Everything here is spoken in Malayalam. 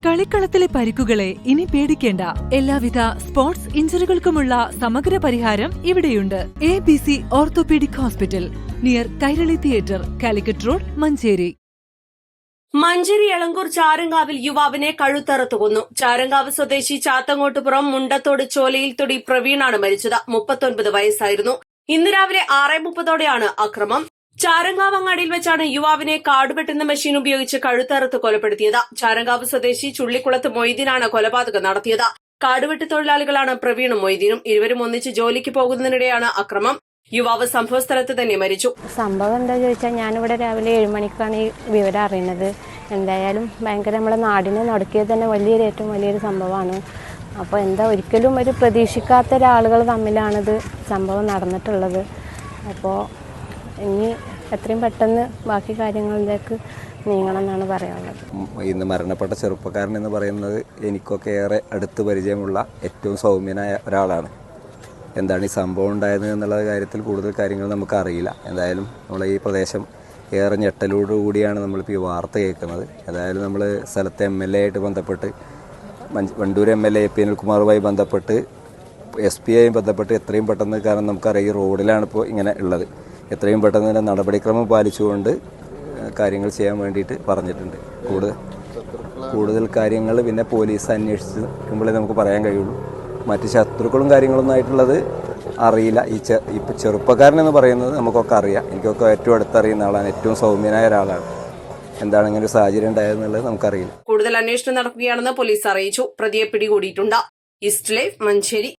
കളിക്കളത്തിലെ പരിക്കുകളെ ഇനി പേടിക്കേണ്ട. എല്ലാവിധ സ്പോർട്സ് ഇഞ്ചുറികൾക്കുമുള്ള സമഗ്ര പരിഹാരം ഇവിടെയുണ്ട്. ABC orthopaedic hospital, near Kairali theatre, Calicut road, Manjeri. Manjeri Elankur ചാരങ്കാവിൽ യുവാവിനെ കഴുത്തറുത്തു കൊന്നു. ചാരങ്കാവ് സ്വദേശി ചാത്തങ്ങോട്ടുപുറം മുണ്ടത്തോട് ചോലയിൽ തൊടി പ്രവീണാണ് മരിച്ചത്. 39 വയസ്സായിരുന്നു. ഇന്ന് രാവിലെ 6:30ഓടെയാണ് അക്രമം. ചാരങ്കാവ് അങ്ങാടിയിൽ വെച്ചാണ് യുവാവിനെ കാടുവെട്ടുന്ന മെഷീൻ ഉപയോഗിച്ച് കഴുത്തറുത്ത് കൊലപ്പെടുത്തിയത്. ചാരങ്കാവ് സ്വദേശി ചുള്ളിക്കുളത്ത് മൊയ്തീനാണ് കൊലപാതകം നടത്തിയത്. കാടുവെട്ട് തൊഴിലാളികളാണ് പ്രവീണും മൊയ്തീനും. ഇരുവരും ഒന്നിച്ച് ജോലിക്ക് പോകുന്നതിനിടെയാണ് അക്രമം. യുവാവ് സംഭവസ്ഥലത്ത് തന്നെ മരിച്ചു. സംഭവം എന്താ ചോദിച്ചാൽ, ഞാനിവിടെ രാവിലെ 7 മണിക്കാണ് ഈ വിവരം അറിയുന്നത്. എന്തായാലും ഭയങ്കര നമ്മളെ നാടിനെ നടുക്കിയത് തന്നെ ഏറ്റവും വലിയൊരു സംഭവമാണ്. അപ്പോൾ ഒരിക്കലും ഒരു പ്രതീക്ഷിക്കാത്ത ഒരാളുകൾ തമ്മിലാണിത് സംഭവം നടന്നിട്ടുള്ളത്. അപ്പോൾ ഇനി എത്രയും പെട്ടെന്ന് ബാക്കി കാര്യങ്ങളിലേക്ക് നീങ്ങണം എന്നാണ് പറയാനുള്ളത്. ഇന്ന് മരണപ്പെട്ട ചെറുപ്പക്കാരൻ എന്ന് പറയുന്നത് എനിക്കൊക്കെ ഏറെ അടുത്ത് പരിചയമുള്ള ഏറ്റവും സൗമ്യനായ ഒരാളാണ്. എന്താണ് ഈ സംഭവം ഉണ്ടായത് എന്നുള്ള കാര്യത്തിൽ കൂടുതൽ കാര്യങ്ങൾ നമുക്കറിയില്ല. എന്തായാലും നമ്മളെ ഈ പ്രദേശം ഏറെ ഞെട്ടലോടുകൂടിയാണ് നമ്മളിപ്പോൾ ഈ വാർത്ത കേൾക്കുന്നത്. ഏതായാലും നമ്മൾ സ്ഥലത്തെ MLA ആയിട്ട് ബന്ധപ്പെട്ട്, വണ്ടൂർ MLA AP അനിൽകുമാറുമായി ബന്ധപ്പെട്ട്, SP ആയും ബന്ധപ്പെട്ട് എത്രയും പെട്ടെന്ന്, കാരണം നമുക്കറിയാം ഈ റോഡിലാണ് ഇപ്പോൾ ഇങ്ങനെ ഉള്ളത്, എത്രയും പെട്ടെന്ന് തന്നെ നടപടിക്രമം പാലിച്ചുകൊണ്ട് കാര്യങ്ങൾ ചെയ്യാൻ വേണ്ടിയിട്ട് പറഞ്ഞിട്ടുണ്ട്. കൂടുതൽ കാര്യങ്ങൾ പിന്നെ പോലീസ് അന്വേഷിക്കുമ്പോഴേ നമുക്ക് പറയാൻ കഴിയുള്ളൂ. മറ്റ് ശത്രുക്കളും കാര്യങ്ങളൊന്നും ആയിട്ടുള്ളത് അറിയില്ല. ഇപ്പം ചെറുപ്പക്കാരനെന്ന് പറയുന്നത് നമുക്കൊക്കെ അറിയാം. എനിക്കൊക്കെ ഏറ്റവും അടുത്തറിയുന്ന ആളാണ്, ഏറ്റവും സൗമ്യനായ ഒരാളാണ്. എന്താണ് ഇങ്ങനെ ഒരു സാഹചര്യം ഉണ്ടായതെന്നുള്ളത് നമുക്കറിയില്ല. കൂടുതൽ അന്വേഷണം നടക്കുകയാണെന്ന് പോലീസ് അറിയിച്ചു. പ്രതിയെ പിടികൂടിയിട്ടുണ്ട്. East life, Manjeri.